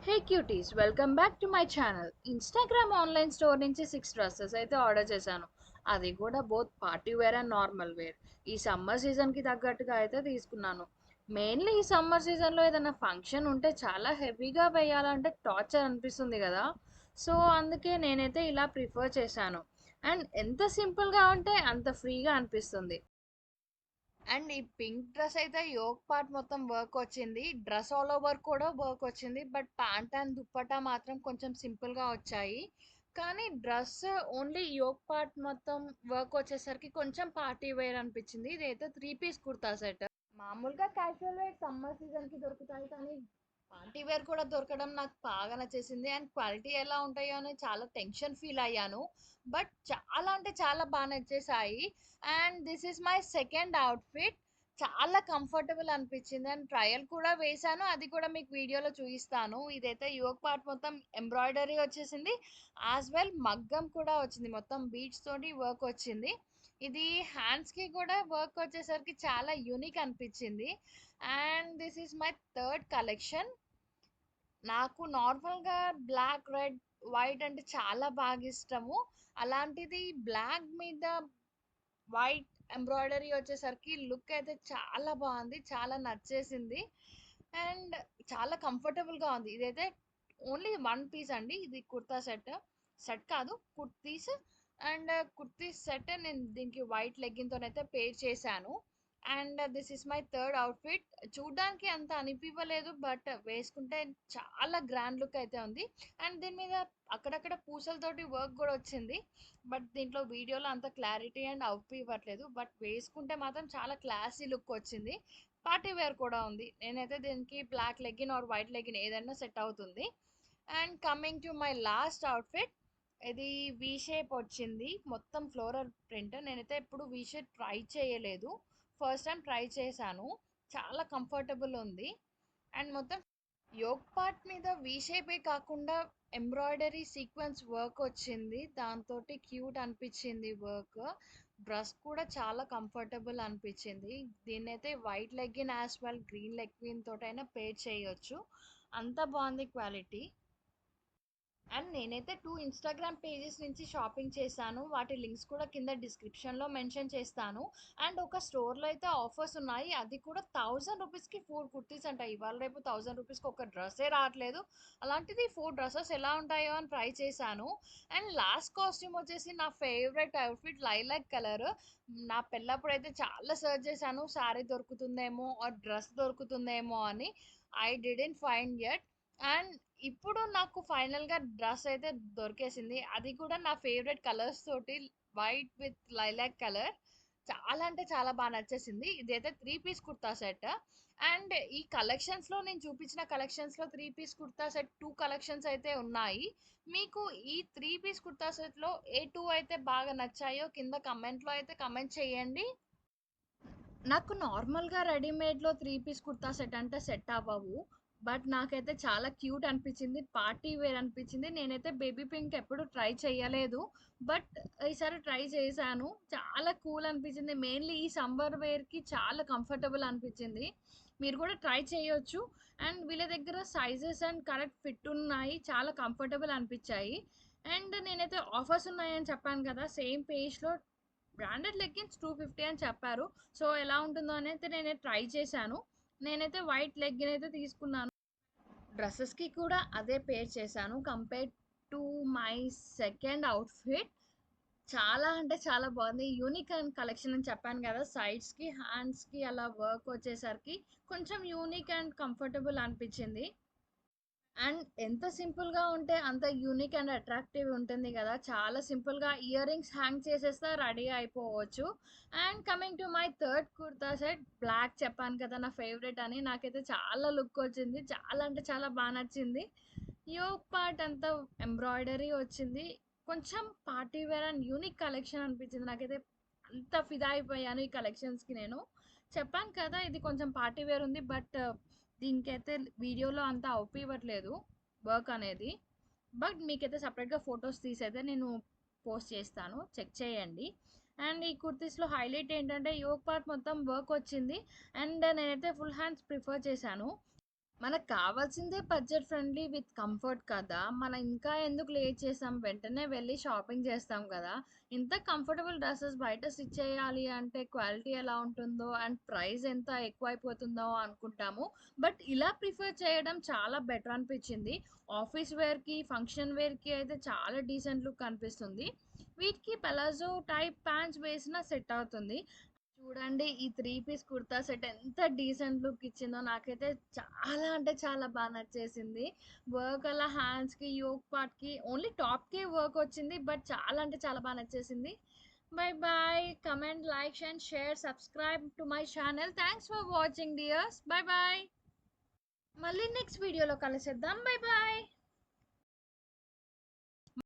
Hey cuties, welcome back to my channel. Instagram online store నుంచి 6 dresses అయితే order చేశాను. అది కూడా both party wear and normal wear. ఈ సమ్మర్ సీజన్కి తగ్గట్టుగా అయితే తీసుకున్నాను. మెయిన్లీ ఈ సమ్మర్ సీజన్లో ఏదైనా ఫంక్షన్ ఉంటే చాలా హెవీగా వేయాలంటే టార్చర్ అనిపిస్తుంది కదా. సో అందుకే నేనైతే ఇలా ప్రిఫర్ చేశాను. అండ్ ఎంత సింపుల్గా ఉంటే అంత ఫ్రీగా అనిపిస్తుంది. అండ్ ఈ పింక్ డ్రెస్ అయితే యోక్ పార్ట్ మొత్తం వర్క్ వచ్చింది. డ్రెస్ ఆల్ ఓవర్ కూడా వర్క్ వచ్చింది. బట్ ప్యాంట్ అండ్ దుప్పటా మాత్రం కొంచెం సింపుల్గా వచ్చాయి. కానీ డ్రెస్ ఓన్లీ యోక్ పార్ట్ మొత్తం వర్క్ వచ్చేసరికి కొంచెం పార్టీ వేర్ అనిపించింది. ఇదైతే 3 పీస్ కుర్తా సెట్. మామూలుగా క్యాజువల్ వేర్ సమ్మర్ సీజన్కి దొరుకుతాయి, కానీ పార్టీ వేర్ కూడా దొరకడం నాకు బాగా నచ్చేసింది. అండ్ క్వాలిటీ ఎలా ఉంటాయో అని చాలా టెన్షన్ ఫీల్ అయ్యాను. బట్ చాలా అంటే చాలా బాగా నచ్చేసాయి. And this is my second outfit. చాలా కంఫర్టబుల్ అనిపించింది. అండ్ ట్రయల్ కూడా వేశాను, అది కూడా మీకు వీడియోలో చూపిస్తాను. ఇదైతే యోక్ పార్ట్ మొత్తం ఎంబ్రాయిడరీ వచ్చేసింది. యాజ్ వెల్ మగ్గం కూడా వచ్చింది, మొత్తం బీడ్స్ తోటి వర్క్ వచ్చింది. ఇది హ్యాండ్స్కి కూడా వర్క్ వచ్చేసరికి చాలా యూనిక్ అనిపించింది. And this is my third collection. నాకు నార్మల్గా బ్లాక్, రెడ్, వైట్ అంటే చాలా బాగా ఇష్టము. అలాంటిది బ్లాక్ మీద వైట్ ఎంబ్రాయిడరీ వచ్చేసరికి లుక్ అయితే చాలా బాగుంది, చాలా నచ్చేసింది. అండ్ చాలా కంఫర్టబుల్గా ఉంది. ఇదైతే ఓన్లీ 1 పీస్ అండి. ఇది కుర్తా సెట్, సెట్ కాదు కుర్తీస్. అండ్ కుర్తీస్ సెట్ నేను దీనికి వైట్ లెగ్గిన్తోనైతే పేర్ చేశాను. And this is my third outfit. చూడ్డానికి అంత అనిపించలేదు, బట్ వేసుకుంటే చాలా గ్రాండ్ లుక్ అయితే ఉంది. అండ్ దీని మీద అక్కడక్కడ పూసలతోటి వర్క్ కూడా వచ్చింది. బట్ దీంట్లో వీడియోలో అంత క్లారిటీ అండ్ అవుట్ ఇవ్వట్లేదు. బట్ వేసుకుంటే మాత్రం చాలా క్లాసీ లుక్ వచ్చింది. పార్టీ వేర్ కూడా ఉంది. నేనైతే దీనికి black legging or white legging ఏదైనా సెట్ అవుతుంది. And coming to my last outfit. ఇది వి షేప్ వచ్చింది, మొత్తం ఫ్లోరల్ ప్రింట్. నేనైతే ఎప్పుడు వి షేప్ ట్రై చేయలేదు, ఫస్ట్ టైం ట్రై చేశాను. చాలా కంఫర్టబుల్ ఉంది. అండ్ మొత్తం యోగ్ పార్ట్ మీద వి షేపే కాకుండా ఎంబ్రాయిడరీ సీక్వెన్స్ వర్క్ వచ్చింది. దాంతో క్యూట్ అనిపించింది వర్క్. డ్రెస్ కూడా చాలా కంఫర్టబుల్ అనిపించింది. దీన్నైతే white legging as well green legging తోటైనా పేర్ చేయొచ్చు, అంత బాగుంది క్వాలిటీ. అండ్ నేనైతే 2 ఇన్స్టాగ్రామ్ పేజెస్ నుంచి షాపింగ్ చేశాను. వాటి లింక్స్ కూడా కింద డిస్క్రిప్షన్లో మెన్షన్ చేస్తాను. అండ్ ఒక స్టోర్లో అయితే ఆఫర్స్ ఉన్నాయి, అది కూడా 1000 రూపీస్కి 4 కుర్తీస్ అంట. ఇవాళ రేపు 1000 రూపీస్కి ఒక డ్రెస్సే రావట్లేదు, అలాంటిది 4 డ్రెస్సెస్ ఎలా ఉంటాయో అని ట్రై చేశాను. అండ్ లాస్ట్ కాస్ట్యూమ్ వచ్చేసి నా ఫేవరెట్ అవుట్ఫిట్ లైలాక్ కలర్. నా పెళ్ళప్పుడు అయితే చాలా సర్చ్ చేశాను, శారీ దొరుకుతుందేమో ఆర్ డ్రెస్ దొరుకుతుందేమో అని. I didn't find yet. అండ్ ఇప్పుడు నాకు ఫైనల్గా డ్రెస్ అయితే దొరికేసింది, అది కూడా నా ఫేవరెట్ కలర్స్ తోటి, వైట్ విత్ లైలాక్ కలర్. చాలా అంటే చాలా బాగా నచ్చేసింది. ఇదైతే 3 పీస్ కుర్తా సెట్. అండ్ ఈ కలెక్షన్స్లో నేను చూపించిన కలెక్షన్స్లో 3 పీస్ కుర్తా సెట్ 2 కలెక్షన్స్ అయితే ఉన్నాయి. మీకు ఈ 3 పీస్ కుర్తా సెట్లో ఏ 2 అయితే బాగా నచ్చాయో కింద కమెంట్లో అయితే కమెంట్ చేయండి. నాకు నార్మల్‌గా రెడీమేడ్‌లో 3 పీస్ కుర్తా సెట్ అంటే సెట్ అవ్వవు. బట్ నాకైతే చాలా క్యూట్ అనిపించింది, పార్టీ వేర్ అనిపించింది. నేనైతే బేబీ పింక్ ఎప్పుడు ట్రై చేయలేదు, బట్ ఈసారి ట్రై చేశాను. చాలా కూల్ అనిపించింది. మెయిన్‌లీ ఈ సమ్మర్ వేర్‌కి చాలా కంఫర్టబుల్ అనిపించింది. మీరు కూడా ట్రై చేయొచ్చు. అండ్ వీళ్ళ దగ్గర సైజెస్ అండ్ కరెక్ట్ ఫిట్ ఉన్నాయి, చాలా కంఫర్టబుల్ అనిపించాయి. అండ్ నేనైతే ఆఫర్స్ ఉన్నాయని చెప్పాను కదా, సేమ్ పేజ్‌లో బ్రాండెడ్ లెగ్గిన్స్ 250 అని చెప్పారు. సో ఎలా ఉంటుందో అనేది నేను ట్రై చేశాను. నేనైతే వైట్ లెగ్గిన్ అయితే తీసుకున్నాను. డ్రెస్సెస్కి కూడా అదే పేర్ చేశాను compare to my second outfit. చాలా అంటే చాలా బాగుంది. యూనిక్ అండ్ కలెక్షన్ అని చెప్పాను కదా, సైడ్స్కి హ్యాండ్స్కి అలా వర్క్ వచ్చేసరికి కొంచెం యూనిక్ అండ్ కంఫర్టబుల్ అనిపించింది. అండ్ ఎంత సింపుల్‌గా ఉంటే అంత యూనిక్ అండ్ అట్రాక్టివ్ ఉంటుంది గదా. చాలా సింపుల్‌గా ఇయర్ రింగ్స్ హ్యాంగ్ చేసేస్తే రెడీ అయిపోవచ్చు. And coming to my third kurta set. Black చెప్పాను కదా నా ఫేవరెట్ అని. నాకైతే చాలా లుక్ వచ్చింది, చాలా అంటే చాలా బాగా నచ్చింది. యోక్ పార్ట్ అంతా ఎంబ్రాయిడరీ వచ్చింది. కొంచెం party wear and unique collection అనిపించింది నాకైతే. అంత ఫిదా అయిపోయాను ఈ కలెక్షన్స్‌కి నేను. చెప్పాను కదా ఇది కొంచెం పార్టీ వేర్ ఉంది, బట్ దీనికైతే వీడియోలో అంత అవుపివ్వట్లేదు వర్క్ అనేది. బట్ మీకైతే సపరేట్‌గా ఫోటోస్ తీసైతే నేను పోస్ట్ చేస్తాను, చెక్ చేయండి. అండ్ ఈ కుర్తీస్‌లో హైలైట్ ఏంటంటే యోక్ పార్ట్ మొత్తం వర్క్ వచ్చింది. అండ్ నేనైతే ఫుల్ హ్యాండ్స్ ప్రిఫర్ చేశాను. మనకు కావాల్సిందే బడ్జెట్ ఫ్రెండ్లీ విత్ కంఫర్ట్ కదా! మనం ఇంకా ఎందుకు లేట్ చేసాం? వెంటనే వెళ్లి షాపింగ్ చేస్తాం కదా! ఇంత కంఫర్టబుల్ డ్రెసెస్ బయట స్టిచ్ చేయాలి అంటే క్వాలిటీ ఎలా ఉంటుందో అండ్ ప్రైస్ ఎంత ఎక్కువైపోతుందో అనుకుంటాము. బట్ ఇలా ప్రిఫర్ చేయడం చాలా బెటర్ అనిపించింది. ఆఫీస్ వేర్‌కి, ఫంక్షన్ వేర్‌కి అయితే చాలా డీసెంట్ లుక్ కనిపిస్తుంది. వీటికి పలాజో టైప్ ప్యాంట్స్ వేసినా సెట్ అవుతుంది. చూడండి ఈ 3 పీస్ కుర్తా సెట్ ఎంత డీసెంట్ లుక్ ఇచ్చిందో నాకైతే చాలా అంటే చాలా బాగా నచ్చేసింది. వర్క్ అలా హ్యాండ్స్‌కి, యోక్ పార్ట్‌కి ఓన్లీ టాప్‌కే వర్క్ వచ్చింది. బట్ చాలా అంటే చాలా బాగా నచ్చేసింది. Bye bye. Comment, like and share, subscribe to my channel. Thanks for watching dears. Bye bye. మళ్ళీ నెక్స్ట్ వీడియోలో కలిసేద్దాం. By by.